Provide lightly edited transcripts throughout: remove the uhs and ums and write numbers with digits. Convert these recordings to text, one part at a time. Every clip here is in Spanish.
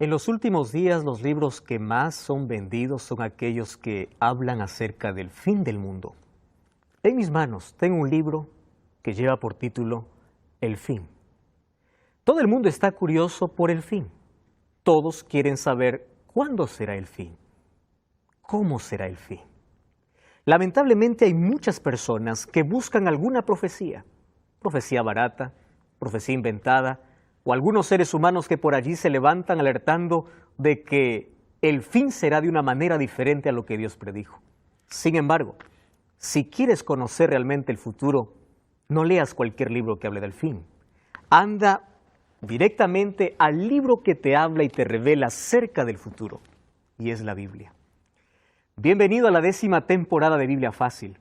En los últimos días, los libros que más son vendidos son aquellos que hablan acerca del fin del mundo. En mis manos tengo un libro que lleva por título El fin. Todo el mundo está curioso por el fin. Todos quieren saber cuándo será el fin. ¿Cómo será el fin? Lamentablemente hay muchas personas que buscan alguna profecía barata, profecía inventada, o algunos seres humanos que por allí se levantan alertando de que el fin será de una manera diferente a lo que Dios predijo. Sin embargo, si quieres conocer realmente el futuro, no leas cualquier libro que hable del fin. Anda directamente al libro que te habla y te revela acerca del futuro, y es la Biblia. Bienvenido a la 10ª temporada de Biblia Fácil.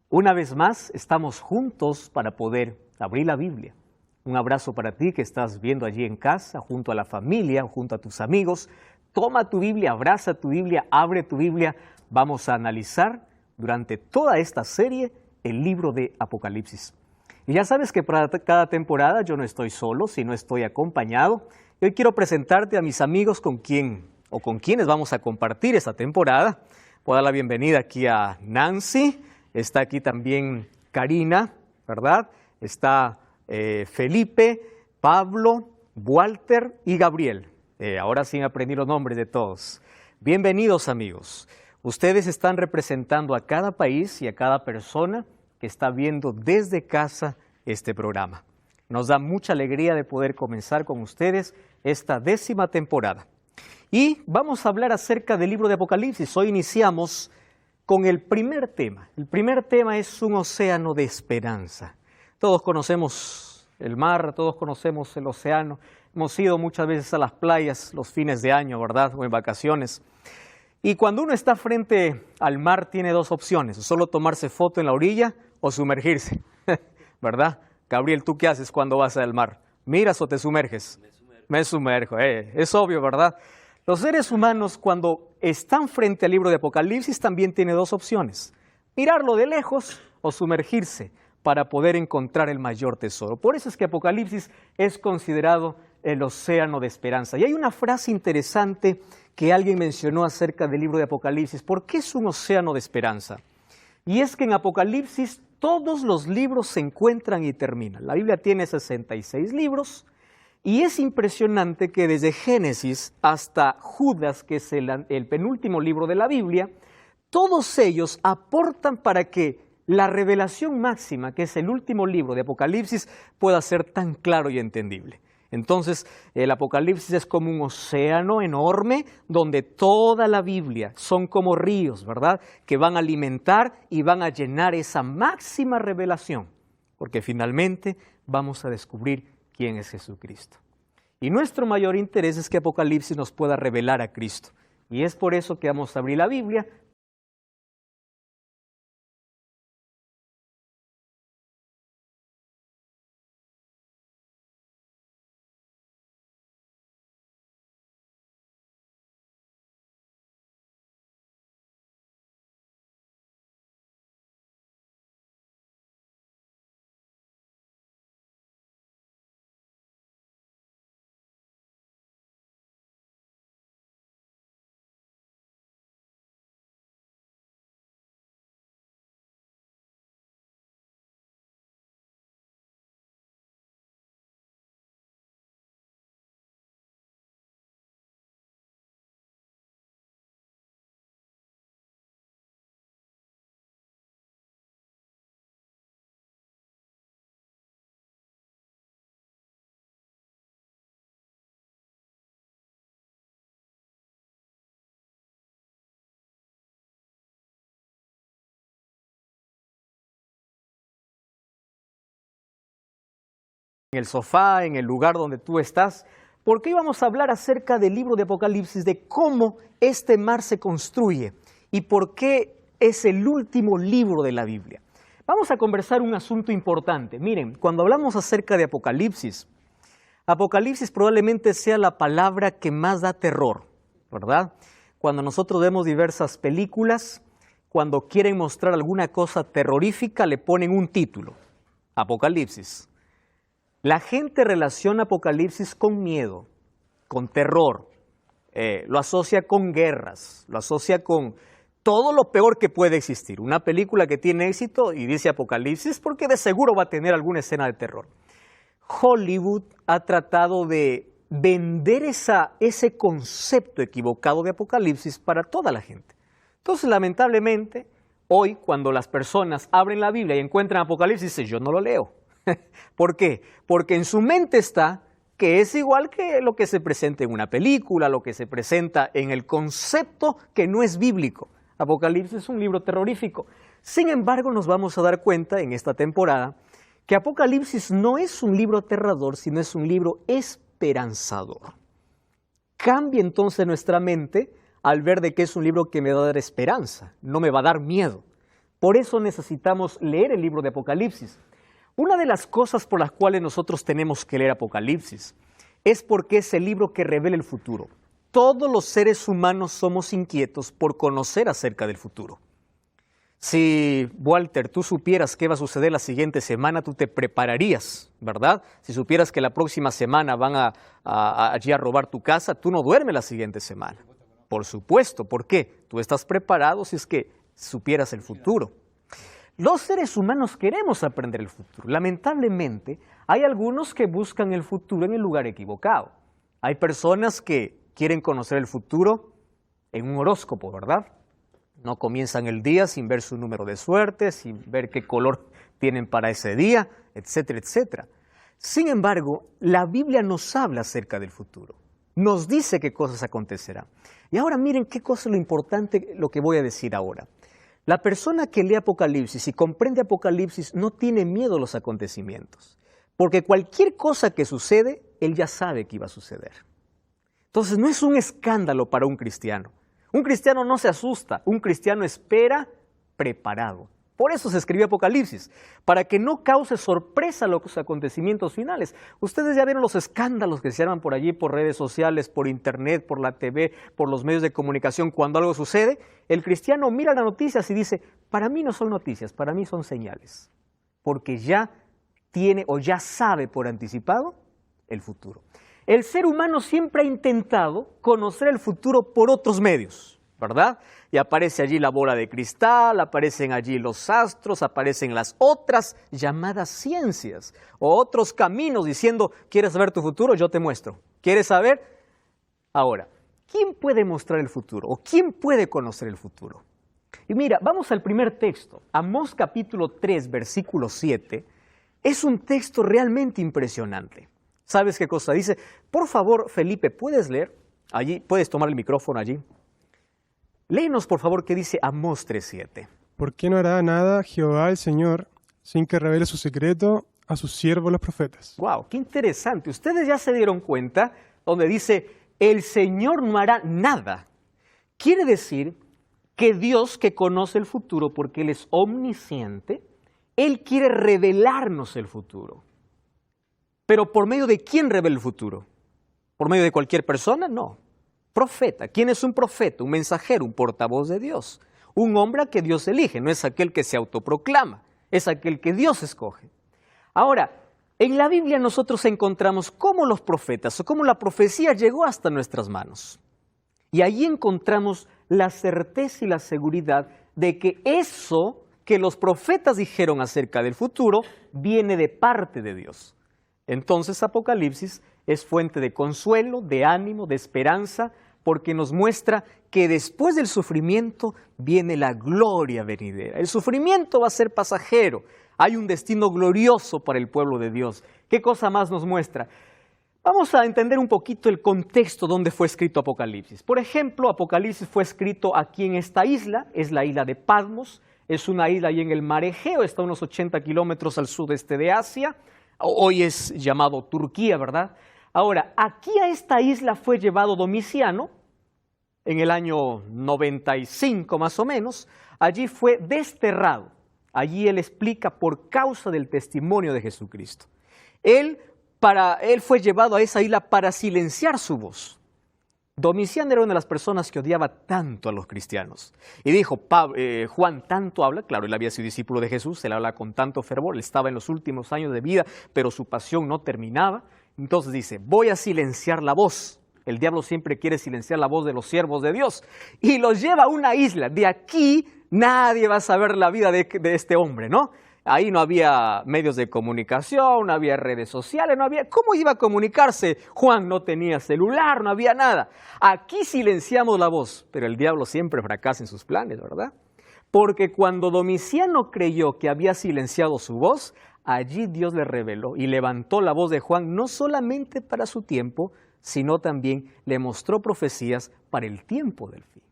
Una vez más, estamos juntos para poder abrir la Biblia. Un abrazo para ti que estás viendo allí en casa, junto a la familia, junto a tus amigos. Toma tu Biblia, abraza tu Biblia, abre tu Biblia. Vamos a analizar durante toda esta serie el libro de Apocalipsis. Y ya sabes que para cada temporada yo no estoy solo, sino estoy acompañado. Y hoy quiero presentarte a mis amigos con quienes vamos a compartir esta temporada. Puedo dar la bienvenida aquí a Nancy, está aquí también Karina, ¿verdad? Está Felipe, Pablo, Walter y Gabriel. Ahora sí aprendí los nombres de todos. Bienvenidos, amigos. Ustedes están representando a cada país y a cada persona que está viendo desde casa este programa. Nos da mucha alegría de poder comenzar con ustedes esta 10ª temporada. Y vamos a hablar acerca del libro de Apocalipsis. Hoy iniciamos con el primer tema. El primer tema es un océano de esperanza. Todos conocemos el mar, todos conocemos el océano. Hemos ido muchas veces a las playas los fines de año, ¿verdad? O en vacaciones. Y cuando uno está frente al mar tiene dos opciones, solo tomarse foto en la orilla o sumergirse, ¿verdad? Gabriel, ¿tú qué haces cuando vas al mar? ¿Miras o te sumerges? Me sumerjo, es obvio, ¿verdad? Los seres humanos cuando están frente al libro de Apocalipsis también tienen dos opciones, mirarlo de lejos o sumergirse para poder encontrar el mayor tesoro. Por eso es que Apocalipsis es considerado el océano de esperanza. Y hay una frase interesante que alguien mencionó acerca del libro de Apocalipsis. ¿Por qué es un océano de esperanza? Y es que en Apocalipsis todos los libros se encuentran y terminan. La Biblia tiene 66 libros y es impresionante que desde Génesis hasta Judas, que es el penúltimo libro de la Biblia, todos ellos aportan para que la revelación máxima, que es el último libro de Apocalipsis, pueda ser tan claro y entendible. Entonces, el Apocalipsis es como un océano enorme donde toda la Biblia son como ríos, ¿verdad? Que van a alimentar y van a llenar esa máxima revelación, porque finalmente vamos a descubrir quién es Jesucristo. Y nuestro mayor interés es que Apocalipsis nos pueda revelar a Cristo. Y es por eso que vamos a abrir la Biblia. En el sofá, en el lugar donde tú estás, porque hoy vamos a hablar acerca del libro de Apocalipsis, de cómo este mar se construye y por qué es el último libro de la Biblia. Vamos a conversar un asunto importante. Miren, cuando hablamos acerca de Apocalipsis, Apocalipsis probablemente sea la palabra que más da terror, ¿verdad? Cuando nosotros vemos diversas películas, cuando quieren mostrar alguna cosa terrorífica, le ponen un título, Apocalipsis. La gente relaciona Apocalipsis con miedo, con terror, lo asocia con guerras, lo asocia con todo lo peor que puede existir. Una película que tiene éxito y dice Apocalipsis porque de seguro va a tener alguna escena de terror. Hollywood ha tratado de vender ese concepto equivocado de Apocalipsis para toda la gente. Entonces, lamentablemente, hoy cuando las personas abren la Biblia y encuentran Apocalipsis, dicen, yo no lo leo. ¿Por qué? Porque en su mente está que es igual que lo que se presenta en una película, lo que se presenta en el concepto que no es bíblico. Apocalipsis es un libro terrorífico. Sin embargo, nos vamos a dar cuenta en esta temporada que Apocalipsis no es un libro aterrador, sino es un libro esperanzador. Cambia entonces nuestra mente al ver de que es un libro que me va a dar esperanza, no me va a dar miedo. Por eso necesitamos leer el libro de Apocalipsis. Una de las cosas por las cuales nosotros tenemos que leer Apocalipsis es porque es el libro que revela el futuro. Todos los seres humanos somos inquietos por conocer acerca del futuro. Si, Walter, tú supieras qué va a suceder la siguiente semana, tú te prepararías, ¿verdad? Si supieras que la próxima semana van allí a robar tu casa, tú no duermes la siguiente semana. Por supuesto, ¿por qué? Tú estás preparado si es que supieras el futuro. Los seres humanos queremos aprender el futuro. Lamentablemente, hay algunos que buscan el futuro en el lugar equivocado. Hay personas que quieren conocer el futuro en un horóscopo, ¿verdad? No comienzan el día sin ver su número de suerte, sin ver qué color tienen para ese día, etcétera, etcétera. Sin embargo, la Biblia nos habla acerca del futuro. Nos dice qué cosas acontecerán. Y ahora miren qué cosa es lo importante, lo que voy a decir ahora. La persona que lee Apocalipsis y comprende Apocalipsis no tiene miedo a los acontecimientos, porque cualquier cosa que sucede, él ya sabe que iba a suceder. Entonces no es un escándalo para un cristiano. Un cristiano no se asusta, un cristiano espera preparado. Por eso se escribió Apocalipsis, para que no cause sorpresa los acontecimientos finales. Ustedes ya vieron los escándalos que se arman por allí, por redes sociales, por internet, por la TV, por los medios de comunicación. Cuando algo sucede, el cristiano mira las noticias y dice, para mí no son noticias, para mí son señales. Porque ya tiene o ya sabe por anticipado el futuro. El ser humano siempre ha intentado conocer el futuro por otros medios, ¿verdad? Y aparece allí la bola de cristal, aparecen allí los astros, aparecen las otras llamadas ciencias o otros caminos diciendo, ¿quieres saber tu futuro? Yo te muestro. ¿Quieres saber? Ahora, ¿quién puede mostrar el futuro o quién puede conocer el futuro? Y mira, vamos al primer texto, Amós capítulo 3, versículo 7, es un texto realmente impresionante. ¿Sabes qué cosa dice? Por favor, Felipe, ¿puedes leer? Allí, ¿puedes tomar el micrófono allí? Léenos, por favor, qué dice Amós 3:7. ¿Por qué no hará nada Jehová el Señor sin que revele su secreto a sus siervos los profetas? ¡Wow! ¡Qué interesante! Ustedes ya se dieron cuenta donde dice, el Señor no hará nada. Quiere decir que Dios, que conoce el futuro porque Él es omnisciente, Él quiere revelarnos el futuro. Pero ¿por medio de quién revela el futuro? ¿Por medio de cualquier persona? No. Profeta. ¿Quién es un profeta? Un mensajero, un portavoz de Dios. Un hombre a que Dios elige, no es aquel que se autoproclama, es aquel que Dios escoge. Ahora, en la Biblia nosotros encontramos cómo los profetas o cómo la profecía llegó hasta nuestras manos. Y ahí encontramos la certeza y la seguridad de que eso que los profetas dijeron acerca del futuro viene de parte de Dios. Entonces Apocalipsis es fuente de consuelo, de ánimo, de esperanza, porque nos muestra que después del sufrimiento viene la gloria venidera. El sufrimiento va a ser pasajero, hay un destino glorioso para el pueblo de Dios. ¿Qué cosa más nos muestra? Vamos a entender un poquito el contexto donde fue escrito Apocalipsis. Por ejemplo, Apocalipsis fue escrito aquí en esta isla, es la isla de Patmos, es una isla ahí en el mar Egeo, está a unos 80 kilómetros al sudeste de Asia. Hoy es llamado Turquía, ¿verdad? Ahora, aquí a esta isla fue llevado Domiciano, en el año 95 más o menos, allí fue desterrado. Allí él explica por causa del testimonio de Jesucristo. Él fue llevado a esa isla para silenciar su voz. Domiciano era una de las personas que odiaba tanto a los cristianos. Y dijo, Juan tanto habla, claro, él había sido discípulo de Jesús, él habla con tanto fervor, él estaba en los últimos años de vida, pero su pasión no terminaba. Entonces dice, voy a silenciar la voz El diablo siempre quiere silenciar la voz de los siervos de Dios y los lleva a una isla. De aquí nadie va a saber la vida de este hombre, ¿no? Ahí no había medios de comunicación, no había redes sociales, no había... ¿Cómo iba a comunicarse? Juan no tenía celular, no había nada. Aquí silenciamos la voz, pero el diablo siempre fracasa en sus planes, ¿verdad? Porque cuando Domiciano creyó que había silenciado su voz, allí Dios le reveló y levantó la voz de Juan no solamente para su tiempo, sino también le mostró profecías para el tiempo del fin.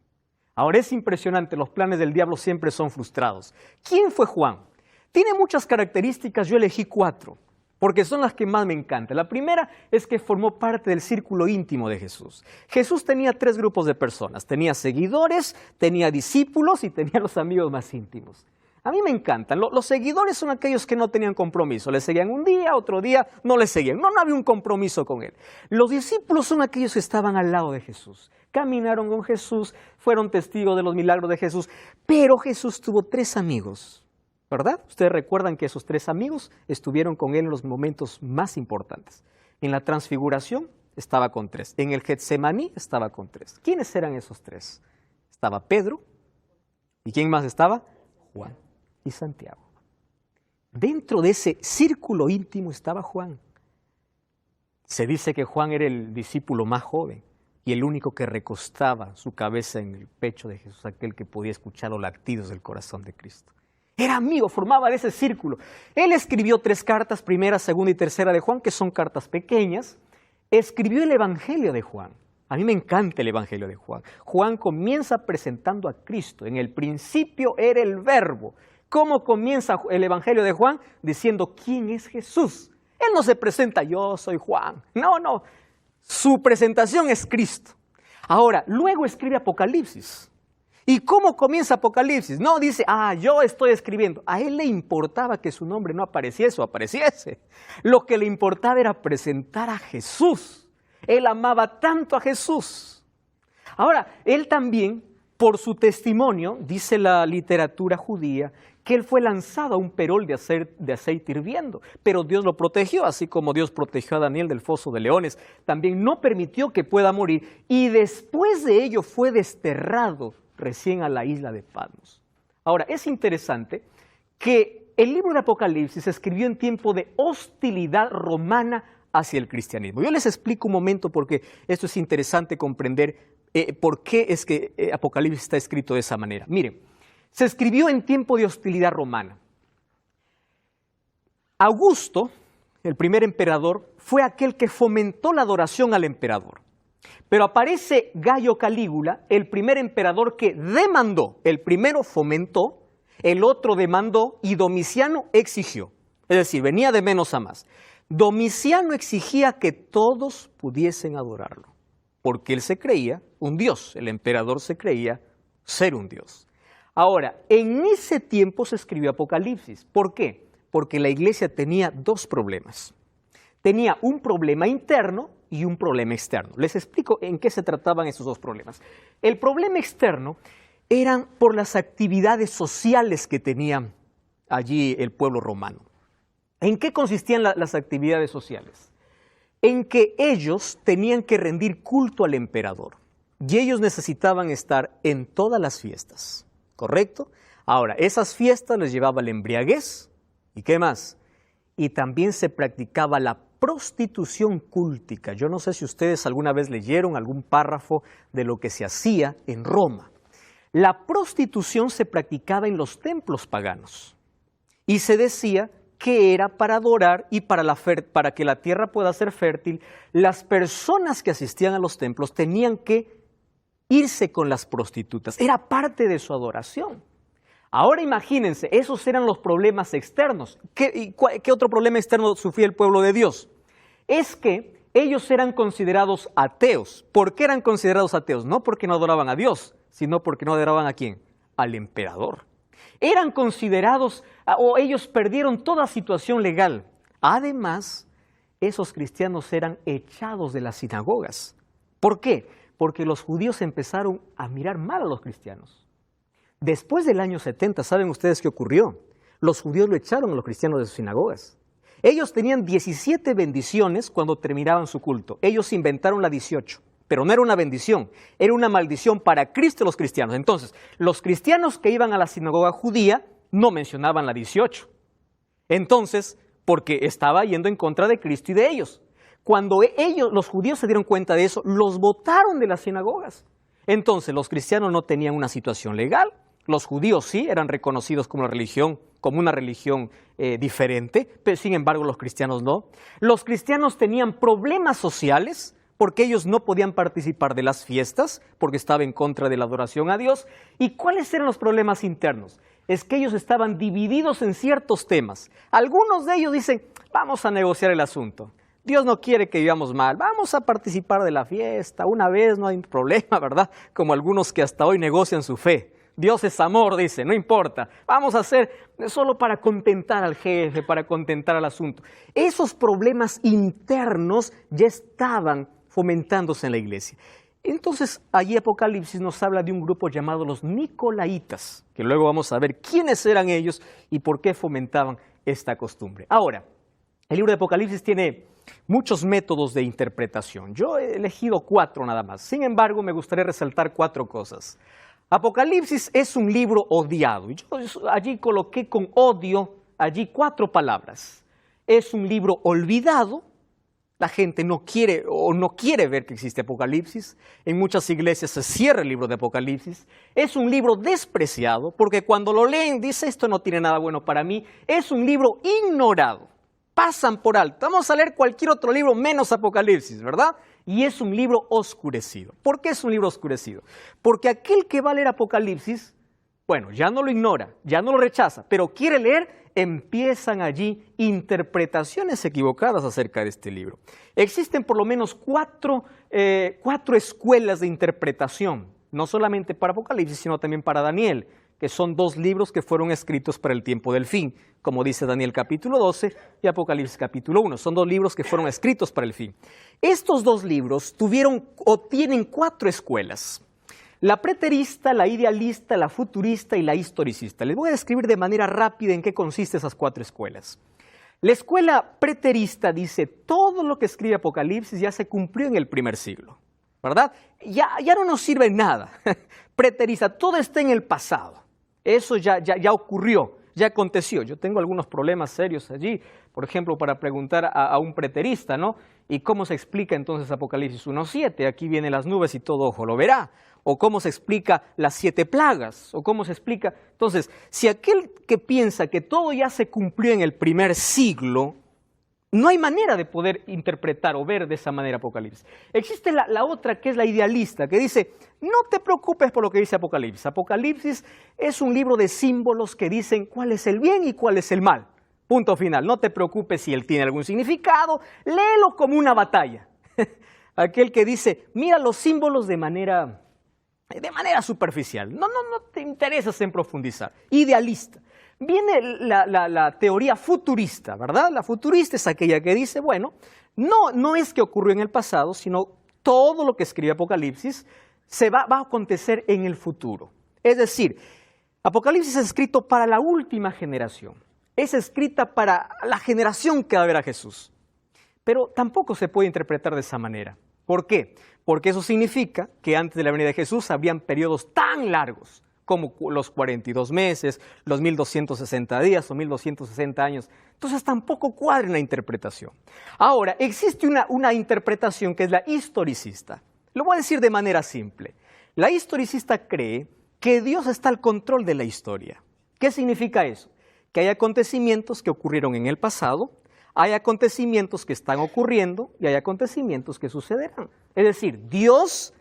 Ahora es impresionante, los planes del diablo siempre son frustrados. ¿Quién fue Juan? Tiene muchas características, yo elegí 4, porque son las que más me encantan. La primera es que formó parte del círculo íntimo de Jesús. Jesús tenía 3 grupos de personas, tenía seguidores, tenía discípulos y tenía los amigos más íntimos. A mí me encantan, los seguidores son aquellos que no tenían compromiso, le seguían un día, otro día no le seguían, no había un compromiso con él. Los discípulos son aquellos que estaban al lado de Jesús, caminaron con Jesús, fueron testigos de los milagros de Jesús, pero Jesús tuvo 3 amigos. ¿Verdad? Ustedes recuerdan que esos 3 amigos estuvieron con él en los momentos más importantes. En la transfiguración estaba con 3. En el Getsemaní estaba con 3. ¿Quiénes eran esos 3? Estaba Pedro. ¿Y quién más estaba? Juan y Santiago. Dentro de ese círculo íntimo estaba Juan. Se dice que Juan era el discípulo más joven y el único que recostaba su cabeza en el pecho de Jesús, aquel que podía escuchar los latidos del corazón de Cristo. Era amigo, formaba de ese círculo. Él escribió 3 cartas, primera, segunda y tercera de Juan, que son cartas pequeñas. Escribió el Evangelio de Juan. A mí me encanta el Evangelio de Juan. Juan comienza presentando a Cristo. En el principio era el Verbo. ¿Cómo comienza el Evangelio de Juan? Diciendo, ¿quién es Jesús? Él no se presenta, yo soy Juan. No. Su presentación es Cristo. Ahora, luego escribe Apocalipsis. ¿Y cómo comienza Apocalipsis? No dice, yo estoy escribiendo. A él le importaba que su nombre no apareciese o apareciese. Lo que le importaba era presentar a Jesús. Él amaba tanto a Jesús. Ahora, él también, por su testimonio, dice la literatura judía, que él fue lanzado a un perol de aceite hirviendo. Pero Dios lo protegió, así como Dios protegió a Daniel del foso de leones. También no permitió que pueda morir. Y después de ello fue desterrado recién a la isla de Patmos. Ahora, es interesante que el libro de Apocalipsis se escribió en tiempo de hostilidad romana hacia el cristianismo. Yo les explico un momento porque esto es interesante comprender por qué es que Apocalipsis está escrito de esa manera. Miren, se escribió en tiempo de hostilidad romana. Augusto, el primer emperador, fue aquel que fomentó la adoración al emperador. Pero aparece Gayo Calígula, el primer emperador que demandó. El primero fomentó, el otro demandó y Domiciano exigió. Es decir, venía de menos a más. Domiciano exigía que todos pudiesen adorarlo, porque él se creía un dios, el emperador se creía ser un dios. Ahora, en ese tiempo se escribió Apocalipsis. ¿Por qué? Porque la iglesia tenía 2 problemas. Tenía un problema interno y un problema externo. Les explico en qué se trataban esos 2 problemas. El problema externo eran por las actividades sociales que tenía allí el pueblo romano. ¿En qué consistían las actividades sociales? En que ellos tenían que rendir culto al emperador y ellos necesitaban estar en todas las fiestas, ¿correcto? Ahora, esas fiestas les llevaba la embriaguez y ¿qué más? Y también se practicaba la prostitución cúltica. Yo no sé si ustedes alguna vez leyeron algún párrafo de lo que se hacía en Roma. La prostitución se practicaba en los templos paganos y se decía que era para adorar y para que la tierra pueda ser fértil. Las personas que asistían a los templos tenían que irse con las prostitutas. Era parte de su adoración. Ahora imagínense, esos eran los problemas externos. ¿Qué otro problema externo sufría el pueblo de Dios? Es que ellos eran considerados ateos. ¿Por qué eran considerados ateos? No porque no adoraban a Dios, sino porque no adoraban ¿a quién? Al emperador. Eran considerados, o ellos perdieron toda situación legal. Además, esos cristianos eran echados de las sinagogas. ¿Por qué? Porque los judíos empezaron a mirar mal a los cristianos. Después del año 70, ¿saben ustedes qué ocurrió? Los judíos lo echaron a los cristianos de sus sinagogas. Ellos tenían 17 bendiciones cuando terminaban su culto. Ellos inventaron la 18, pero no era una bendición, era una maldición para Cristo y los cristianos. Entonces, los cristianos que iban a la sinagoga judía no mencionaban la 18. Entonces, porque estaba yendo en contra de Cristo y de ellos. Cuando los judíos se dieron cuenta de eso, los botaron de las sinagogas. Entonces, los cristianos no tenían una situación legal. Los judíos sí eran reconocidos como una religión diferente, pero sin embargo los cristianos no. Los cristianos tenían problemas sociales porque ellos no podían participar de las fiestas, porque estaba en contra de la adoración a Dios. ¿Y cuáles eran los problemas internos? Es que ellos estaban divididos en ciertos temas. Algunos de ellos dicen, vamos a negociar el asunto. Dios no quiere que vivamos mal, vamos a participar de la fiesta, una vez no hay problema, ¿verdad? Como algunos que hasta hoy negocian su fe. Dios es amor, dice, no importa, vamos a hacer solo para contentar al jefe, para contentar al asunto. Esos problemas internos ya estaban fomentándose en la iglesia. Entonces, allí Apocalipsis nos habla de un grupo llamado los Nicolaitas, que luego vamos a ver quiénes eran ellos y por qué fomentaban esta costumbre. Ahora, el libro de Apocalipsis tiene muchos métodos de interpretación. Yo he elegido 4 nada más. Sin embargo, me gustaría resaltar 4 cosas. Apocalipsis es un libro odiado. Yo allí coloqué con odio, allí 4 palabras. Es un libro olvidado. La gente no quiere ver que existe Apocalipsis. En muchas iglesias se cierra el libro de Apocalipsis. Es un libro despreciado, porque cuando lo leen dice, esto no tiene nada bueno para mí. Es un libro ignorado. Pasan por alto. Vamos a leer cualquier otro libro menos Apocalipsis, ¿verdad? Y es un libro oscurecido. ¿Por qué es un libro oscurecido? Porque aquel que va a leer Apocalipsis, bueno, ya no lo ignora, ya no lo rechaza, pero quiere leer, empiezan allí interpretaciones equivocadas acerca de este libro. Existen por lo menos 4 escuelas de interpretación, no solamente para Apocalipsis, sino también para Daniel, que son 2 libros que fueron escritos para el tiempo del fin, como dice Daniel capítulo 12 y Apocalipsis capítulo 1. Son 2 libros que fueron escritos para el fin. Estos 2 libros tienen 4 escuelas. La preterista, la idealista, la futurista y la historicista. Les voy a describir de manera rápida en qué consisten esas 4 escuelas. La escuela preterista dice, todo lo que escribe Apocalipsis ya se cumplió en el primer siglo, ¿verdad? Ya no nos sirve nada. Preterista, todo está en el pasado. Eso ya ocurrió, ya aconteció. Yo tengo algunos problemas serios allí, por ejemplo, para preguntar a un preterista, ¿no? ¿Y cómo se explica entonces Apocalipsis 1:7? Aquí vienen las nubes y todo ojo lo verá. ¿O cómo se explica las 7 plagas? ¿O cómo se explica? Entonces, si aquel que piensa que todo ya se cumplió en el primer siglo, no hay manera de poder interpretar o ver de esa manera Apocalipsis. Existe la otra que es la idealista, que dice, no te preocupes por lo que dice Apocalipsis. Apocalipsis es un libro de símbolos que dicen cuál es el bien y cuál es el mal. Punto final. No te preocupes si él tiene algún significado, léelo como una batalla. Aquel que dice, mira los símbolos de manera superficial. No te interesas en profundizar. Idealista. Viene la teoría futurista, ¿verdad? La futurista es aquella que dice, bueno, no es que ocurrió en el pasado, sino todo lo que escribe Apocalipsis va a acontecer en el futuro. Es decir, Apocalipsis es escrito para la última generación. Es escrita para la generación que va a ver a Jesús. Pero tampoco se puede interpretar de esa manera. ¿Por qué? Porque eso significa que antes de la venida de Jesús habían periodos tan largos como los 42 meses, los 1260 días o 1260 años. Entonces tampoco cuadra en la interpretación. Ahora, existe una interpretación que es la historicista. Lo voy a decir de manera simple. La historicista cree que Dios está al control de la historia. ¿Qué significa eso? Que hay acontecimientos que ocurrieron en el pasado, hay acontecimientos que están ocurriendo y hay acontecimientos que sucederán. Es decir, Dios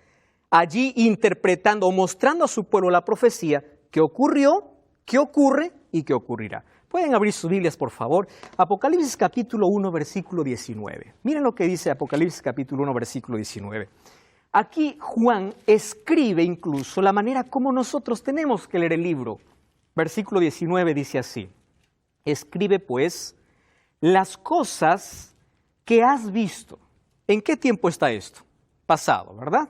allí interpretando o mostrando a su pueblo la profecía que ocurrió, que ocurre y que ocurrirá. Pueden abrir sus Biblias, por favor. Apocalipsis capítulo 1, versículo 19. Miren lo que dice Apocalipsis capítulo 1, versículo 19. Aquí Juan escribe incluso la manera como nosotros tenemos que leer el libro. Versículo 19 dice así. Escribe pues las cosas que has visto. ¿En qué tiempo está esto? Pasado, ¿verdad?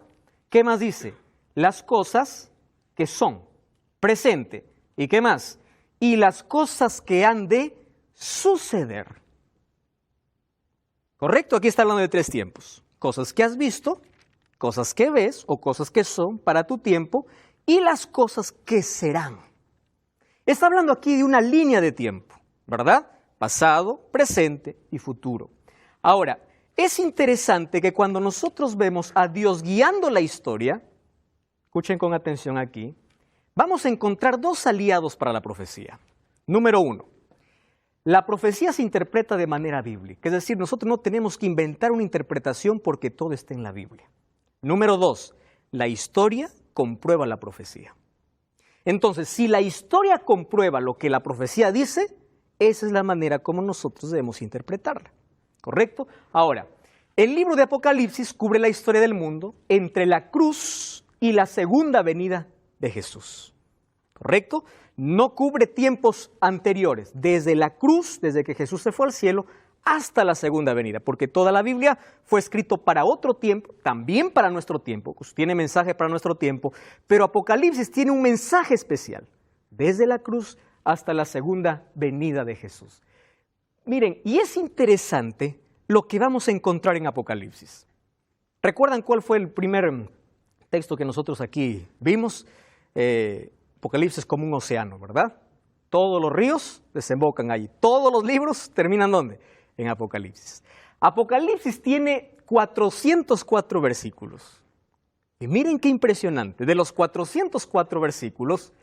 ¿Qué más dice? Las cosas que son, presente. ¿Y qué más? Y las cosas que han de suceder. ¿Correcto? Aquí está hablando de 3 tiempos. Cosas que has visto, cosas que ves o cosas que son para tu tiempo y las cosas que serán. Está hablando aquí de una línea de tiempo, ¿verdad? Pasado, presente y futuro. Ahora, es interesante que cuando nosotros vemos a Dios guiando la historia, escuchen con atención aquí, vamos a encontrar dos aliados para la profecía. Número uno, la profecía se interpreta de manera bíblica, es decir, nosotros no tenemos que inventar una interpretación porque todo está en la Biblia. Número dos, la historia comprueba la profecía. Entonces, si la historia comprueba lo que la profecía dice, esa es la manera como nosotros debemos interpretarla. ¿Correcto? Ahora, el libro de Apocalipsis cubre la historia del mundo entre la cruz y la segunda venida de Jesús. ¿Correcto? No cubre tiempos anteriores, desde la cruz, desde que Jesús se fue al cielo, hasta la segunda venida, porque toda la Biblia fue escrito para otro tiempo, también para nuestro tiempo, pues tiene mensaje para nuestro tiempo, pero Apocalipsis tiene un mensaje especial, desde la cruz hasta la segunda venida de Jesús. Miren, y es interesante lo que vamos a encontrar en Apocalipsis. ¿Recuerdan cuál fue el primer texto que nosotros aquí vimos? Apocalipsis es como un océano, ¿verdad? Todos los ríos desembocan allí. Todos los libros terminan ¿dónde? En Apocalipsis. Apocalipsis tiene 404 versículos. Y miren qué impresionante. De los 404 versículos,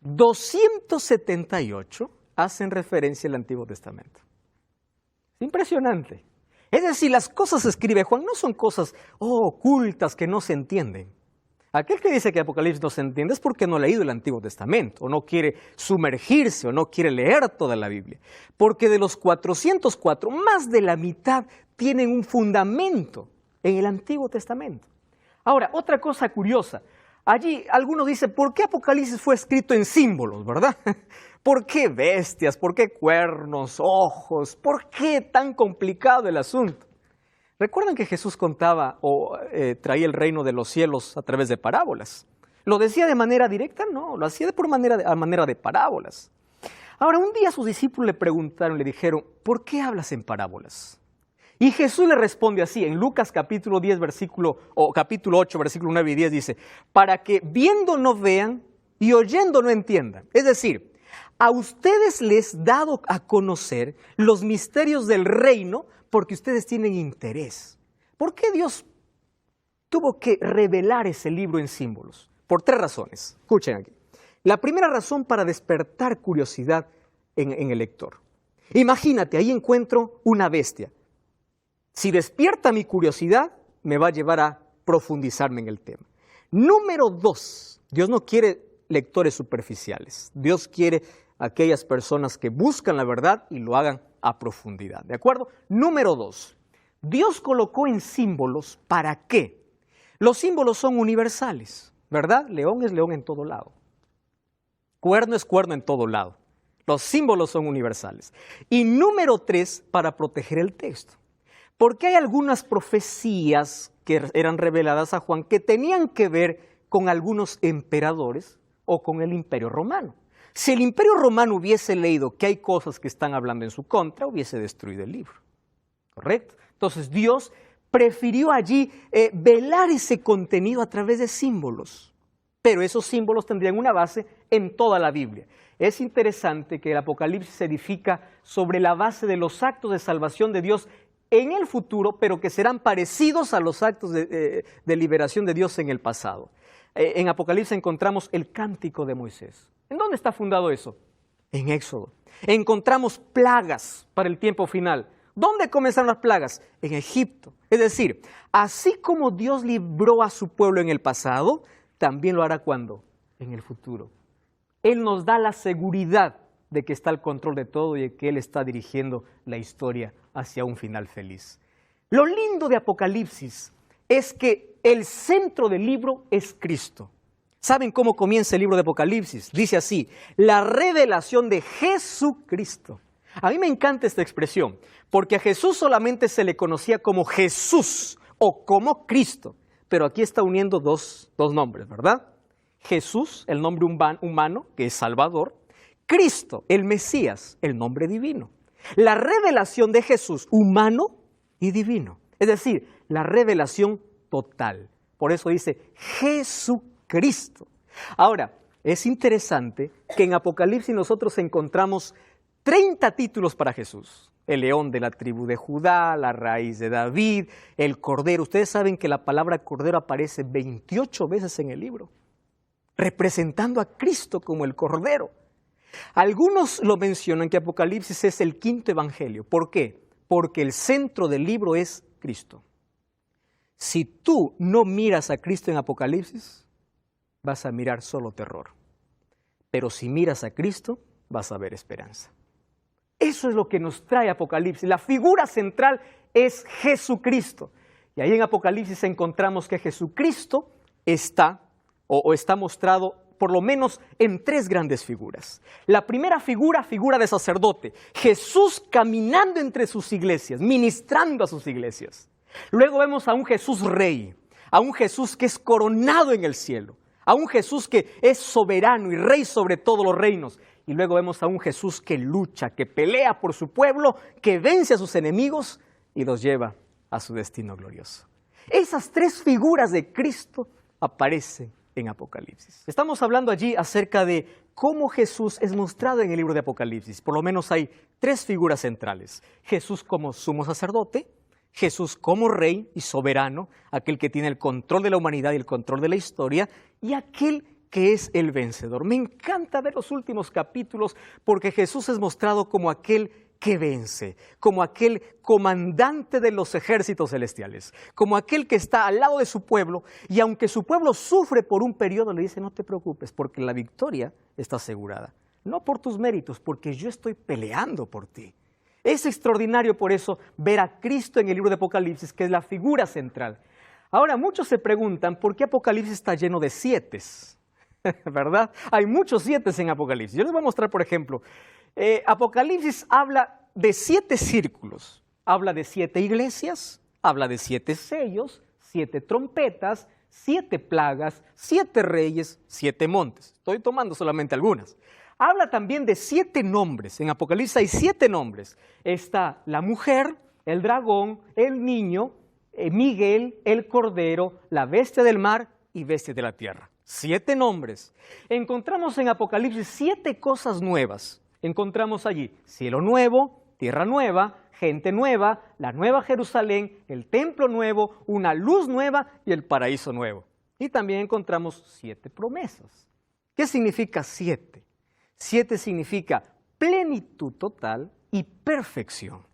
278 hacen referencia al Antiguo Testamento. Es impresionante. Es decir, las cosas que escribe Juan no son cosas ocultas que no se entienden. Aquel que dice que Apocalipsis no se entiende es porque no ha leído el Antiguo Testamento, o no quiere sumergirse, o no quiere leer toda la Biblia. Porque de los 404, más de la mitad tienen un fundamento en el Antiguo Testamento. Ahora, otra cosa curiosa. Allí algunos dicen, ¿por qué Apocalipsis fue escrito en símbolos, verdad? ¿Por qué bestias? ¿Por qué cuernos, ojos? ¿Por qué tan complicado el asunto? ¿Recuerdan que Jesús contaba o traía el reino de los cielos a través de parábolas? ¿Lo decía de manera directa? No, lo hacía a manera de parábolas. Ahora, un día sus discípulos le preguntaron, le dijeron, ¿por qué hablas en parábolas? Y Jesús le responde así, en Lucas capítulo 10, capítulo 8, versículo 9 y 10 dice, para que viendo no vean y oyendo no entiendan. Es decir, a ustedes les he dado a conocer los misterios del reino porque ustedes tienen interés. ¿Por qué Dios tuvo que revelar ese libro en símbolos? Por tres razones. Escuchen aquí. La primera razón, para despertar curiosidad en el lector. Imagínate, ahí encuentro una bestia. Si despierta mi curiosidad, me va a llevar a profundizarme en el tema. Número dos, Dios no quiere lectores superficiales. Dios quiere aquellas personas que buscan la verdad y lo hagan a profundidad, ¿de acuerdo? Número dos, Dios colocó en símbolos, ¿para qué? Los símbolos son universales, ¿verdad? León es león en todo lado. Cuerno es cuerno en todo lado. Los símbolos son universales. Y número tres, para proteger el texto. Porque hay algunas profecías que eran reveladas a Juan que tenían que ver con algunos emperadores o con el Imperio Romano. Si el Imperio Romano hubiese leído que hay cosas que están hablando en su contra, hubiese destruido el libro. ¿Correcto? Entonces Dios prefirió allí velar ese contenido a través de símbolos. Pero esos símbolos tendrían una base en toda la Biblia. Es interesante que el Apocalipsis se edifica sobre la base de los actos de salvación de Dios en el futuro, pero que serán parecidos a los actos de liberación de Dios en el pasado. En Apocalipsis encontramos el cántico de Moisés. ¿En dónde está fundado eso? En Éxodo. Encontramos plagas para el tiempo final. ¿Dónde comenzaron las plagas? En Egipto. Es decir, así como Dios libró a su pueblo en el pasado, también lo hará ¿cuándo? En el futuro. Él nos da la seguridad de que está al control de todo y de que Él está dirigiendo la historia hacia un final feliz. Lo lindo de Apocalipsis es que el centro del libro es Cristo. ¿Saben cómo comienza el libro de Apocalipsis? Dice así, la revelación de Jesucristo. A mí me encanta esta expresión, porque a Jesús solamente se le conocía como Jesús o como Cristo, pero aquí está uniendo dos nombres, ¿verdad? Jesús, el nombre humano, que es Salvador, Cristo, el Mesías, el nombre divino. La revelación de Jesús, humano y divino. Es decir, la revelación total, Por eso dice Jesucristo. Ahora, es interesante que en Apocalipsis nosotros encontramos 30 títulos para Jesús. El león de la tribu de Judá, la raíz de David, el cordero. Ustedes saben que la palabra cordero aparece 28 veces en el libro, representando a Cristo como el cordero. Algunos lo mencionan que Apocalipsis es el quinto evangelio. ¿Por qué? Porque el centro del libro es Cristo. Si tú no miras a Cristo en Apocalipsis, vas a mirar solo terror. Pero si miras a Cristo, vas a ver esperanza. Eso es lo que nos trae Apocalipsis. La figura central es Jesucristo. Y ahí en Apocalipsis encontramos que Jesucristo está mostrado por lo menos en 3 grandes figuras. La primera figura de sacerdote. Jesús caminando entre sus iglesias, ministrando a sus iglesias. Luego vemos a un Jesús rey, a un Jesús que es coronado en el cielo, a un Jesús que es soberano y rey sobre todos los reinos. Y luego vemos a un Jesús que lucha, que pelea por su pueblo, que vence a sus enemigos y los lleva a su destino glorioso. Esas 3 figuras de Cristo aparecen en Apocalipsis. Estamos hablando allí acerca de cómo Jesús es mostrado en el libro de Apocalipsis. Por lo menos hay 3 figuras centrales. Jesús como sumo sacerdote, Jesús como rey y soberano, aquel que tiene el control de la humanidad y el control de la historia, y aquel que es el vencedor. Me encanta ver los últimos capítulos porque Jesús es mostrado como aquel que vence, como aquel comandante de los ejércitos celestiales, como aquel que está al lado de su pueblo, y aunque su pueblo sufre por un periodo, le dice: no te preocupes, porque la victoria está asegurada. No por tus méritos, porque yo estoy peleando por ti. Es extraordinario por eso ver a Cristo en el libro de Apocalipsis, que es la figura central. Ahora, muchos se preguntan por qué Apocalipsis está lleno de 7, ¿verdad? Hay muchos 7 en Apocalipsis. Yo les voy a mostrar, por ejemplo, Apocalipsis habla de 7 círculos, habla de 7 iglesias, habla de 7 sellos, 7 trompetas, 7 plagas, 7 reyes, 7 montes. Estoy tomando solamente algunas. Habla también de 7 nombres. En Apocalipsis hay 7 nombres. Está la mujer, el dragón, el niño, Miguel, el cordero, la bestia del mar y bestia de la tierra. 7 nombres. Encontramos en Apocalipsis 7 cosas nuevas. Encontramos allí cielo nuevo, tierra nueva, gente nueva, la nueva Jerusalén, el templo nuevo, una luz nueva y el paraíso nuevo. Y también encontramos 7 promesas. ¿Qué significa 7? 7 significa plenitud total y perfección.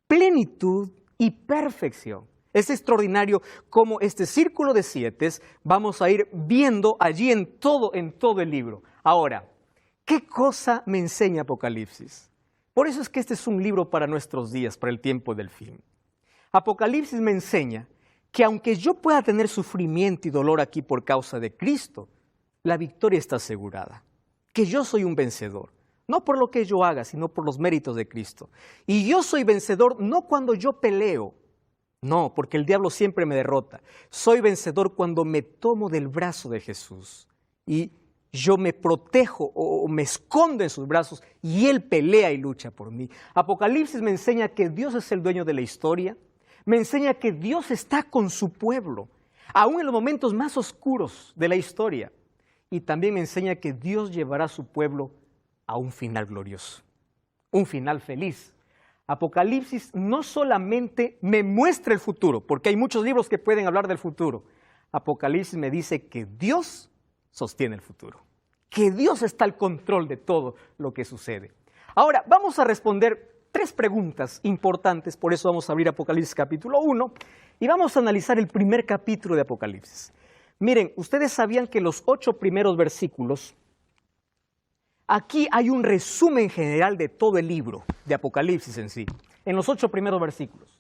Plenitud y perfección. Es extraordinario cómo este círculo de 7 vamos a ir viendo allí en todo el libro. Ahora, ¿qué cosa me enseña Apocalipsis? Por eso es que este es un libro para nuestros días, para el tiempo del fin. Apocalipsis me enseña que aunque yo pueda tener sufrimiento y dolor aquí por causa de Cristo, la victoria está asegurada. Que yo soy un vencedor, no por lo que yo haga, sino por los méritos de Cristo. Y yo soy vencedor no cuando yo peleo, no, porque el diablo siempre me derrota. Soy vencedor cuando me tomo del brazo de Jesús y yo me protejo o me escondo en sus brazos y Él pelea y lucha por mí. Apocalipsis me enseña que Dios es el dueño de la historia, me enseña que Dios está con su pueblo, aún en los momentos más oscuros de la historia. Y también me enseña que Dios llevará a su pueblo a un final glorioso, un final feliz. Apocalipsis no solamente me muestra el futuro, porque hay muchos libros que pueden hablar del futuro. Apocalipsis me dice que Dios sostiene el futuro, que Dios está al control de todo lo que sucede. Ahora, vamos a responder 3 preguntas importantes, por eso vamos a abrir Apocalipsis capítulo 1 y vamos a analizar el primer capítulo de Apocalipsis. Miren, ustedes sabían que los 8 primeros versículos, aquí hay un resumen general de todo el libro de Apocalipsis en sí, en los 8 primeros versículos.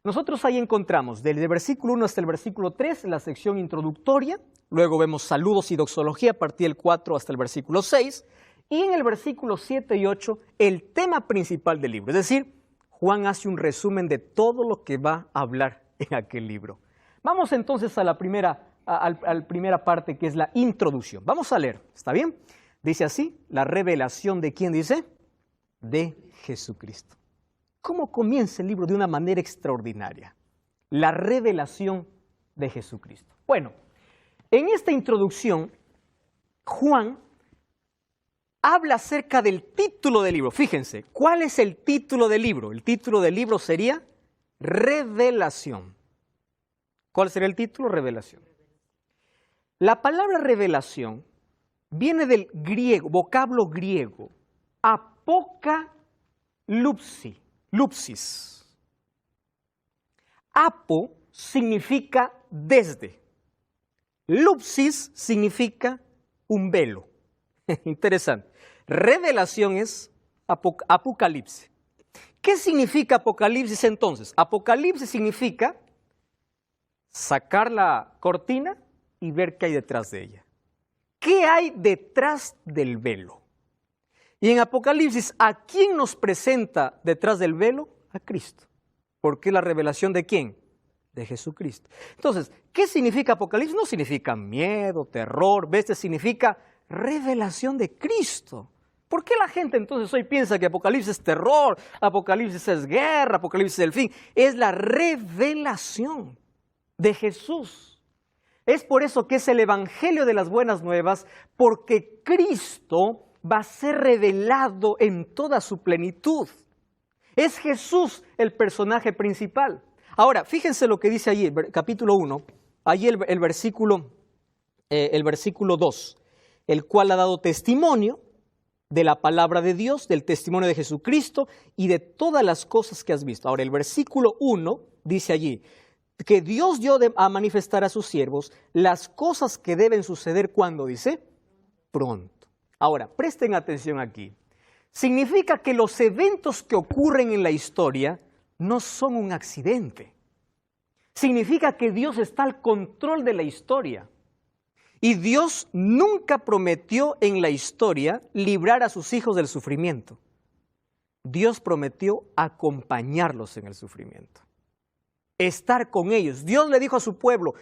Nosotros ahí encontramos desde el versículo 1 hasta el versículo 3 la sección introductoria, luego vemos saludos y doxología a partir del 4 hasta el versículo 6, y en el versículo 7 y 8 el tema principal del libro, es decir, Juan hace un resumen de todo lo que va a hablar en aquel libro. Vamos entonces a la primera parte, que es la introducción. Vamos a leer, ¿está bien? Dice así, la revelación de ¿quién dice? De Jesucristo. ¿Cómo comienza el libro? De una manera extraordinaria. La revelación de Jesucristo. Bueno, en esta introducción, Juan habla acerca del título del libro. Fíjense, ¿cuál es el título del libro? El título del libro sería Revelación. ¿Cuál sería el título? Revelación. La palabra revelación viene del griego, vocablo griego, apokalupsis. Apo significa desde. Lupsis significa un velo. Interesante. Revelación es apocalipsis. ¿Qué significa apocalipsis entonces? Apocalipsis significa sacar la cortina y ver qué hay detrás de ella. ¿Qué hay detrás del velo? Y en Apocalipsis, ¿a quién nos presenta detrás del velo? A Cristo. ¿Por qué la revelación de quién? De Jesucristo. Entonces, ¿qué significa Apocalipsis? No significa miedo, terror, bestia, significa revelación de Cristo. ¿Por qué la gente entonces hoy piensa que Apocalipsis es terror, Apocalipsis es guerra, Apocalipsis es el fin? Es la revelación de Jesús. Es por eso que es el Evangelio de las Buenas Nuevas, porque Cristo va a ser revelado en toda su plenitud. Es Jesús el personaje principal. Ahora, fíjense lo que dice allí, capítulo 1, allí el versículo 2, el cual ha dado testimonio de la palabra de Dios, del testimonio de Jesucristo y de todas las cosas que has visto. Ahora, el versículo 1 dice allí, que Dios dio a manifestar a sus siervos las cosas que deben suceder cuando, dice, pronto. Ahora, presten atención aquí. Significa que los eventos que ocurren en la historia no son un accidente. Significa que Dios está al control de la historia. Y Dios nunca prometió en la historia librar a sus hijos del sufrimiento. Dios prometió acompañarlos en el sufrimiento. Estar con ellos. Dios le dijo a su pueblo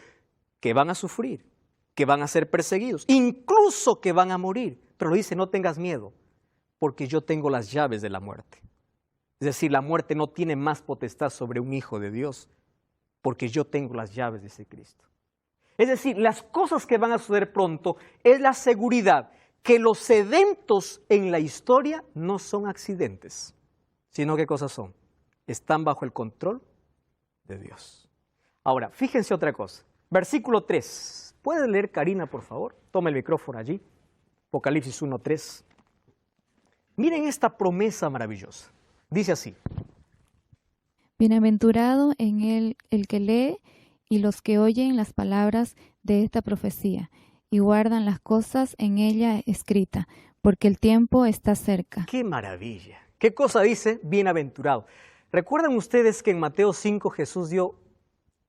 que van a sufrir, que van a ser perseguidos, incluso que van a morir. Pero dice, no tengas miedo, porque yo tengo las llaves de la muerte. Es decir, la muerte no tiene más potestad sobre un hijo de Dios, porque yo tengo las llaves, dice Cristo. Es decir, las cosas que van a suceder pronto es la seguridad que los eventos en la historia no son accidentes, sino ¿qué cosas son? Están bajo el control de Dios. Ahora, fíjense otra cosa. Versículo 3. ¿Puedes leer, Karina, por favor? Toma el micrófono allí. Apocalipsis 1:3. Miren esta promesa maravillosa. Dice así. Bienaventurado en él el que lee y los que oyen las palabras de esta profecía y guardan las cosas en ella escritas, porque el tiempo está cerca. ¡Qué maravilla! ¿Qué cosa dice? Bienaventurado. ¿Recuerdan ustedes que en Mateo 5 Jesús dio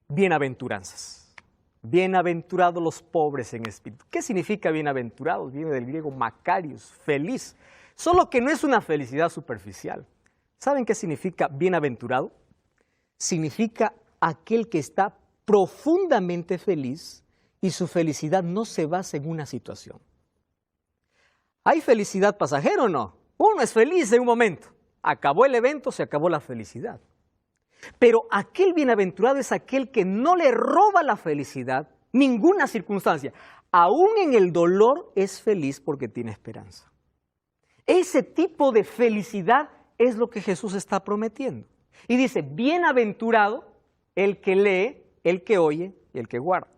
bienaventuranzas? Bienaventurados los pobres en espíritu. ¿Qué significa bienaventurados? Viene del griego makarios, feliz. Solo que no es una felicidad superficial. ¿Saben qué significa bienaventurado? Significa aquel que está profundamente feliz y su felicidad no se basa en una situación. ¿Hay felicidad pasajera o no? Uno es feliz en un momento. Acabó el evento, se acabó la felicidad. Pero aquel bienaventurado es aquel que no le roba la felicidad, ninguna circunstancia. Aún en el dolor es feliz porque tiene esperanza. Ese tipo de felicidad es lo que Jesús está prometiendo. Y dice, bienaventurado el que lee, el que oye y el que guarda.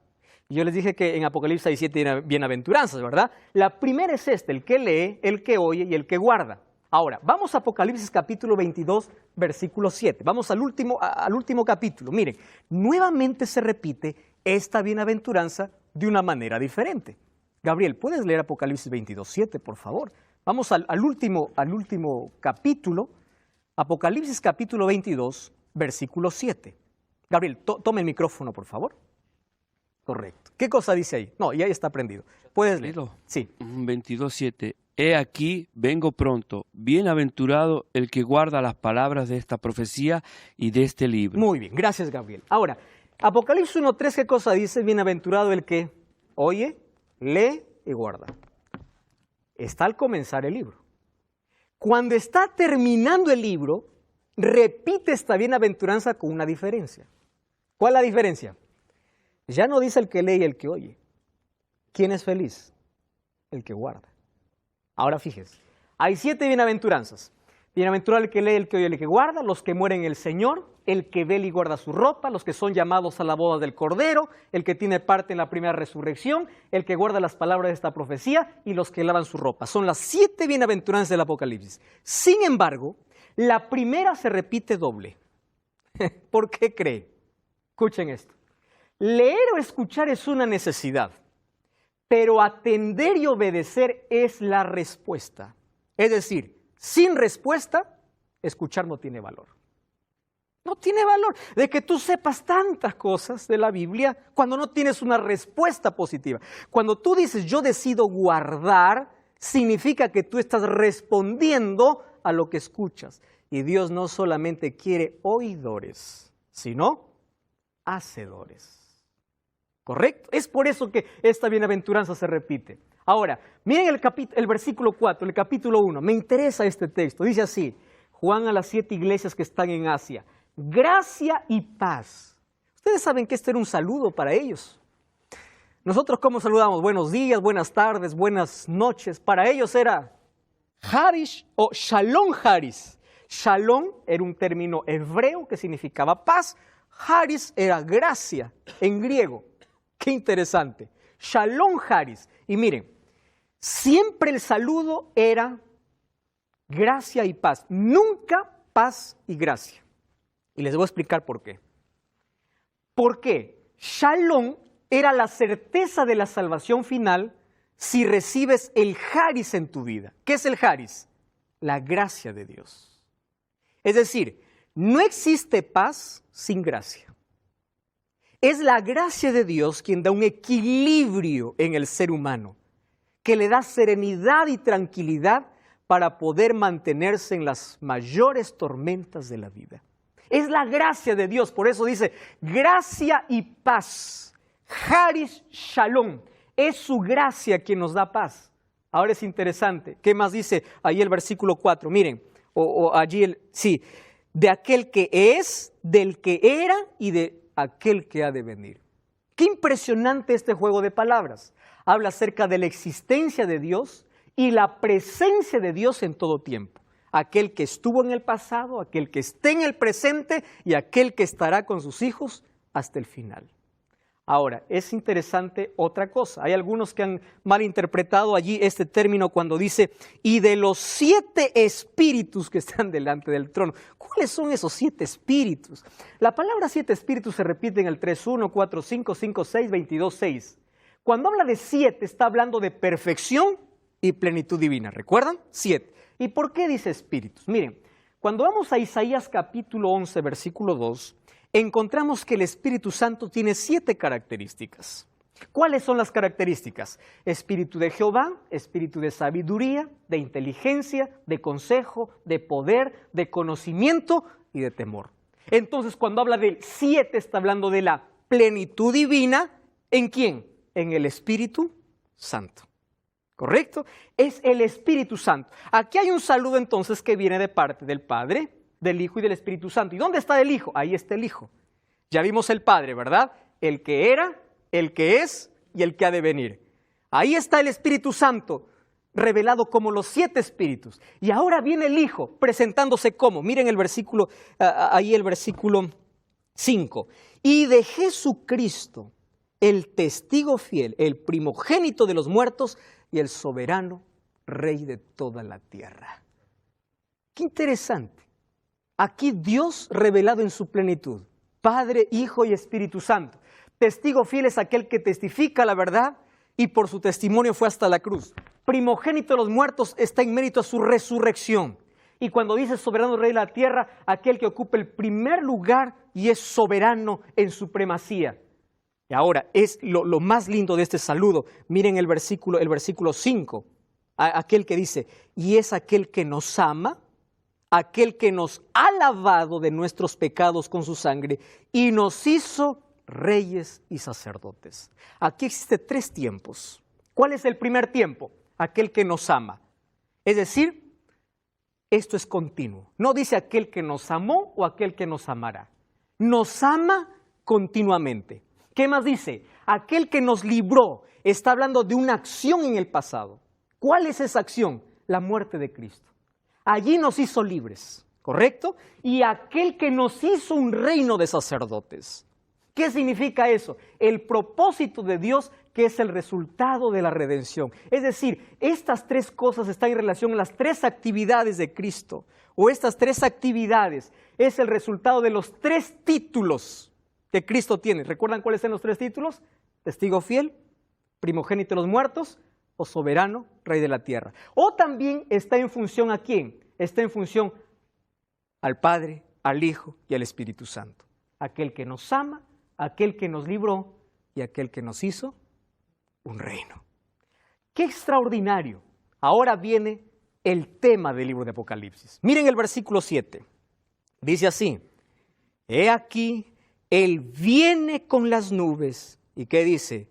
Y yo les dije que en Apocalipsis hay 7 bienaventuranzas, ¿verdad? La primera es esta, el que lee, el que oye y el que guarda. Ahora, vamos a Apocalipsis capítulo 22, versículo 7. Vamos al último capítulo. Miren, nuevamente se repite esta bienaventuranza de una manera diferente. Gabriel, ¿puedes leer Apocalipsis 22, 7, por favor? Vamos al último capítulo, Apocalipsis capítulo 22, versículo 7. Gabriel, tome el micrófono, por favor. Correcto. ¿Qué cosa dice ahí? No, ya está prendido. ¿Puedes leerlo? Sí. 22, 7. He aquí, vengo pronto, bienaventurado el que guarda las palabras de esta profecía y de este libro. Muy bien, gracias, Gabriel. Ahora, Apocalipsis 1:3, ¿qué cosa dice? Bienaventurado el que oye, lee y guarda. Está al comenzar el libro. Cuando está terminando el libro, repite esta bienaventuranza con una diferencia. ¿Cuál es la diferencia? Ya no dice el que lee y el que oye. ¿Quién es feliz? El que guarda. Ahora fíjese, hay 7 bienaventuranzas. Bienaventurado el que lee, el que oye, el que guarda, los que mueren en el Señor, el que vela y guarda su ropa, los que son llamados a la boda del Cordero, el que tiene parte en la primera resurrección, el que guarda las palabras de esta profecía y los que lavan su ropa. Son las 7 bienaventuranzas del Apocalipsis. Sin embargo, la primera se repite doble. ¿Por qué cree? Escuchen esto. Leer o escuchar es una necesidad, pero atender y obedecer es la respuesta. Es decir, sin respuesta, escuchar no tiene valor. No tiene valor de que tú sepas tantas cosas de la Biblia cuando no tienes una respuesta positiva. Cuando tú dices yo decido guardar, significa que tú estás respondiendo a lo que escuchas. Y Dios no solamente quiere oidores, sino hacedores. ¿Correcto? Es por eso que esta bienaventuranza se repite. Ahora, miren el versículo 4, el capítulo 1. Me interesa este texto. Dice así, Juan a las 7 iglesias que están en Asia. Gracia y paz. Ustedes saben que este era un saludo para ellos. Nosotros, ¿cómo saludamos? Buenos días, buenas tardes, buenas noches. Para ellos era Harish o Shalom Haris. Shalom era un término hebreo que significaba paz. Haris era gracia en griego. Qué interesante. Shalom Haris. Y miren, siempre el saludo era gracia y paz. Nunca paz y gracia. Y les voy a explicar por qué. ¿Por qué? Shalom era la certeza de la salvación final si recibes el Haris en tu vida. ¿Qué es el Haris? La gracia de Dios. Es decir, no existe paz sin gracia. Es la gracia de Dios quien da un equilibrio en el ser humano, que le da serenidad y tranquilidad para poder mantenerse en las mayores tormentas de la vida. Es la gracia de Dios, por eso dice gracia y paz. Haris Shalom, es su gracia quien nos da paz. Ahora es interesante, ¿qué más dice ahí el versículo 4? Miren, sí, de aquel que es, del que era y de aquel que ha de venir. Qué impresionante este juego de palabras. Habla acerca de la existencia de Dios y la presencia de Dios en todo tiempo. Aquel que estuvo en el pasado, aquel que esté en el presente y aquel que estará con sus hijos hasta el final. Ahora, es interesante otra cosa. Hay algunos que han malinterpretado allí este término cuando dice, y de los 7 espíritus que están delante del trono. ¿Cuáles son esos 7 espíritus? La palabra 7 espíritus se repite en el 3:1, 4:5, 5:6, 22:6. Cuando habla de 7, está hablando de perfección y plenitud divina. ¿Recuerdan? 7. ¿Y por qué dice espíritus? Miren, cuando vamos a Isaías capítulo 11, versículo 2, encontramos que el Espíritu Santo tiene 7 características. ¿Cuáles son las características? Espíritu de Jehová, espíritu de sabiduría, de inteligencia, de consejo, de poder, de conocimiento y de temor. Entonces, cuando habla del 7, está hablando de la plenitud divina. ¿En quién? En el Espíritu Santo. ¿Correcto? Es el Espíritu Santo. Aquí hay un saludo entonces que viene de parte del Padre, del Hijo y del Espíritu Santo. ¿Y dónde está el Hijo? Ahí está el Hijo. Ya vimos el Padre, ¿verdad? El que era, el que es y el que ha de venir. Ahí está el Espíritu Santo, revelado como los 7 espíritus. Y ahora viene el Hijo, presentándose como. Miren el versículo, ahí el versículo 5. Y de Jesucristo, el testigo fiel, el primogénito de los muertos y el soberano Rey de toda la tierra. Qué interesante. Aquí Dios revelado en su plenitud, Padre, Hijo y Espíritu Santo. Testigo fiel es aquel que testifica la verdad y por su testimonio fue hasta la cruz. Primogénito de los muertos está en mérito a su resurrección. Y cuando dice soberano Rey de la tierra, aquel que ocupa el primer lugar y es soberano en supremacía. Y ahora es lo más lindo de este saludo. Miren el versículo 5, aquel que dice, y es aquel que nos ama, aquel que nos ha lavado de nuestros pecados con su sangre y nos hizo reyes y sacerdotes. Aquí existe 3 tiempos. ¿Cuál es el primer tiempo? Aquel que nos ama. Es decir, esto es continuo. No dice aquel que nos amó o aquel que nos amará. Nos ama continuamente. ¿Qué más dice? Aquel que nos libró. Está hablando de una acción en el pasado. ¿Cuál es esa acción? La muerte de Cristo. Allí nos hizo libres, ¿correcto? Y aquel que nos hizo un reino de sacerdotes. ¿Qué significa eso? El propósito de Dios, que es el resultado de la redención. Es decir, estas tres cosas están en relación a las tres actividades de Cristo. O estas tres actividades es el resultado de los tres títulos que Cristo tiene. ¿Recuerdan cuáles son los tres títulos? Testigo fiel, primogénito de los muertos o soberano, rey de la tierra. O también está en función ¿a quién? Está en función al Padre, al Hijo y al Espíritu Santo. Aquel que nos ama, aquel que nos libró y aquel que nos hizo un reino. ¡Qué extraordinario! Ahora viene el tema del libro de Apocalipsis. Miren el versículo 7. Dice así: He aquí, Él viene con las nubes. ¿Y qué dice?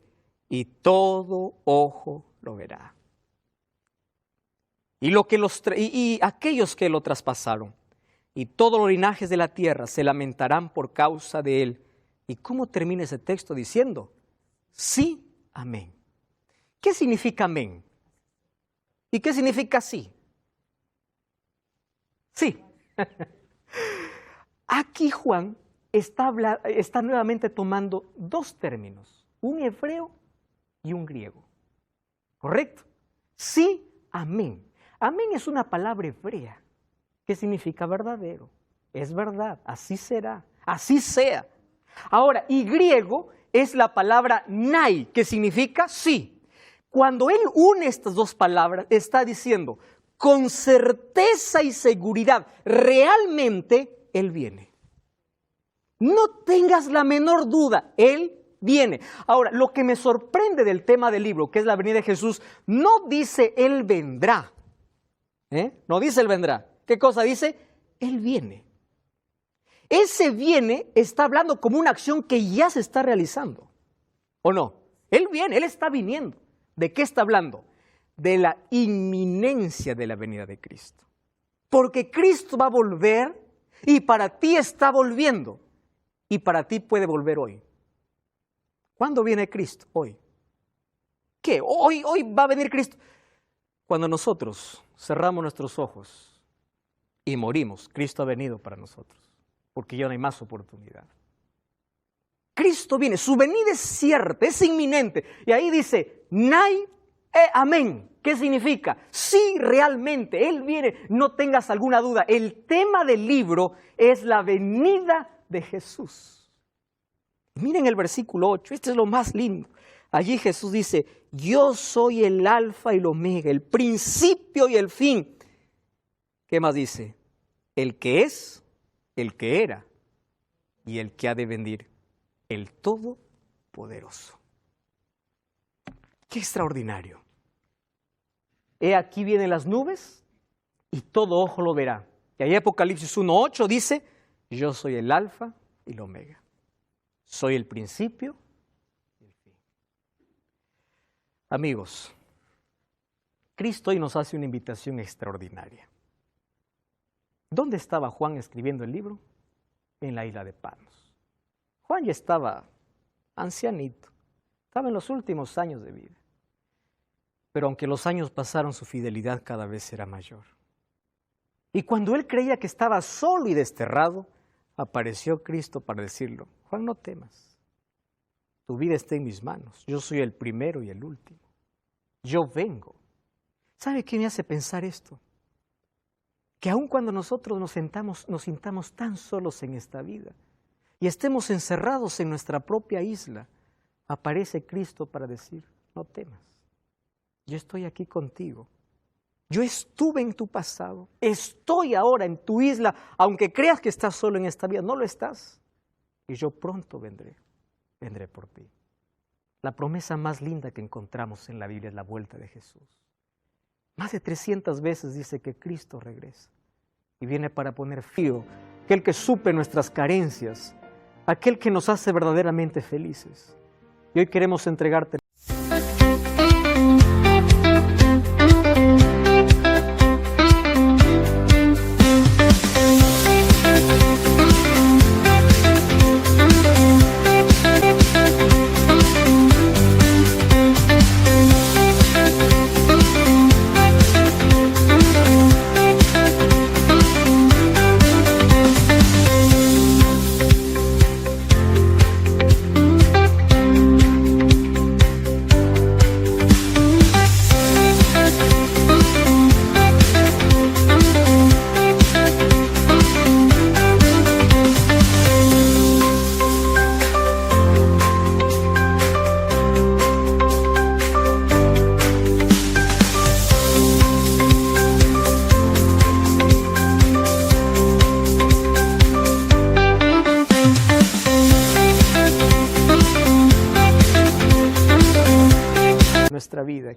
Y todo ojo lo verá. Y aquellos que lo traspasaron, y todos los linajes de la tierra se lamentarán por causa de Él. ¿Y cómo termina ese texto? Diciendo, sí, amén. ¿Qué significa amén? ¿Y qué significa sí? Sí. Aquí Juan está nuevamente tomando dos términos, un hebreo y un griego. ¿Correcto? Sí, amén. Amén es una palabra hebrea que significa verdadero. Es verdad, así será, así sea. Ahora, y griego es la palabra nai, que significa sí. Cuando él une estas dos palabras, está diciendo, con certeza y seguridad, realmente Él viene. No tengas la menor duda, Él viene. Ahora, lo que me sorprende del tema del libro, que es la venida de Jesús, no dice Él vendrá. No dice Él vendrá. ¿Qué cosa dice? Él viene. Ese viene está hablando como una acción que ya se está realizando. ¿O no? Él viene, Él está viniendo. ¿De qué está hablando? De la inminencia de la venida de Cristo. Porque Cristo va a volver y para ti está volviendo. Y para ti puede volver hoy. ¿Cuándo viene Cristo? Hoy. ¿Qué? Hoy va a venir Cristo. Cuando nosotros cerramos nuestros ojos y morimos, Cristo ha venido para nosotros. Porque ya no hay más oportunidad. Cristo viene, su venida es cierta, es inminente. Y ahí dice, nai amén. ¿Qué significa? Sí, realmente, Él viene, no tengas alguna duda. El tema del libro es la venida de Jesús. Miren el versículo 8, este es lo más lindo. Allí Jesús dice, yo soy el alfa y el omega, el principio y el fin. ¿Qué más dice? El que es, el que era y el que ha de venir, el Todopoderoso. ¡Qué extraordinario! He aquí vienen las nubes y todo ojo lo verá. Y ahí Apocalipsis 1:8 dice, yo soy el alfa y el omega. Soy el principio y el fin. Amigos, Cristo hoy nos hace una invitación extraordinaria. ¿Dónde estaba Juan escribiendo el libro? En la isla de Patmos. Juan ya estaba ancianito, estaba en los últimos años de vida. Pero aunque los años pasaron, su fidelidad cada vez era mayor. Y cuando él creía que estaba solo y desterrado, apareció Cristo para decirlo, Juan, no temas, tu vida está en mis manos, yo soy el primero y el último, yo vengo. ¿Sabe qué me hace pensar esto? Que aun cuando nosotros nos sintamos tan solos en esta vida y estemos encerrados en nuestra propia isla, aparece Cristo para decir, no temas, yo estoy aquí contigo. Yo estuve en tu pasado, estoy ahora en tu isla, aunque creas que estás solo en esta vida, no lo estás. Y yo pronto vendré por ti. La promesa más linda que encontramos en la Biblia es la vuelta de Jesús. Más de 300 veces dice que Cristo regresa y viene para poner fin, aquel que suple nuestras carencias, aquel que nos hace verdaderamente felices. Y hoy queremos entregarte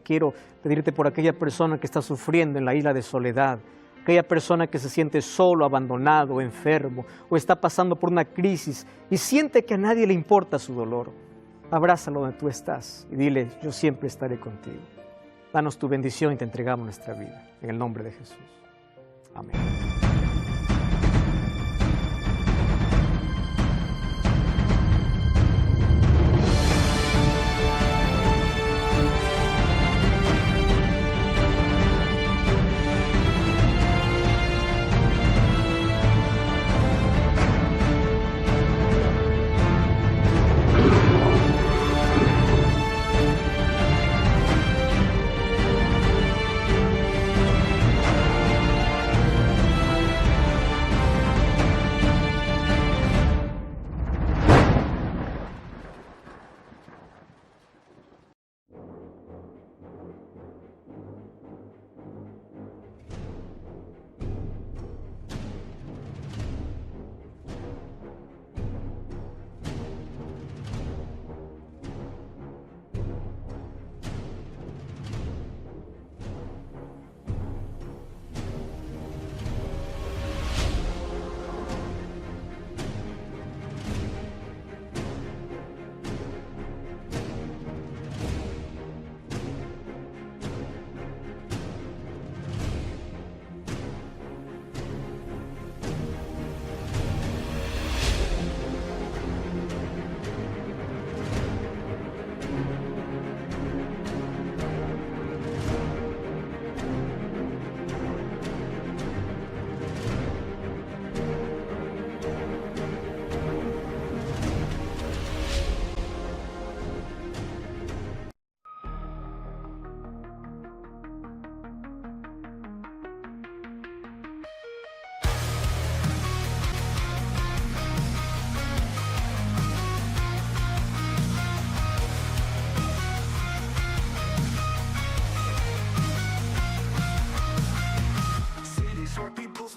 quiero pedirte por aquella persona que está sufriendo en la isla de soledad, aquella persona que se siente solo, abandonado, enfermo, o está pasando por una crisis y siente que a nadie le importa su dolor. Abrázalo donde tú estás y dile, yo siempre estaré contigo. Danos tu bendición y te entregamos nuestra vida. En el nombre de Jesús. Amén.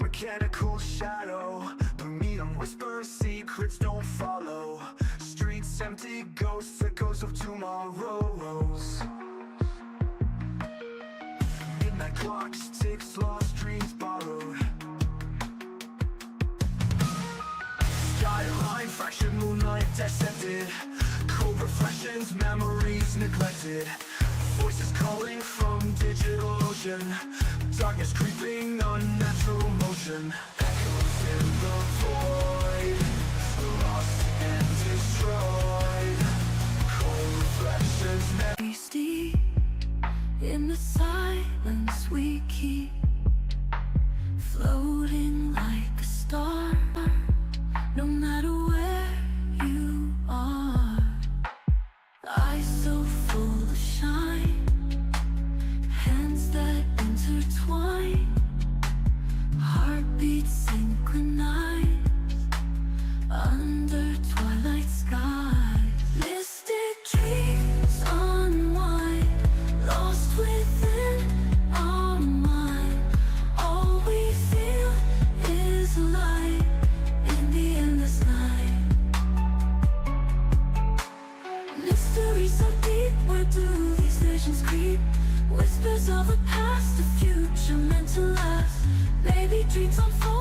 Mechanical shadow, but me on whispers, secrets don't follow. Streets empty, ghosts, echoes of tomorrows. Midnight clocks, ticks, lost dreams borrowed. Skyline, fractured moonlight descended. Cold reflections, memories neglected. Voices calling from digital ocean. Darkness creeping, unnatural motion. Echoes in the void, lost and destroyed. Cold reflections Tasty in the silence we keep, floating like a star. No matter where you are, eyes so full of shine, hands that intertwine, heartbeats synchronized under twilight skies. Mystic dreams unwind, lost within our mind. All we feel is light in the endless night. Mystery so deep, where do these visions creep? Whispers of a past, a future meant to last. Maybe dreams unfold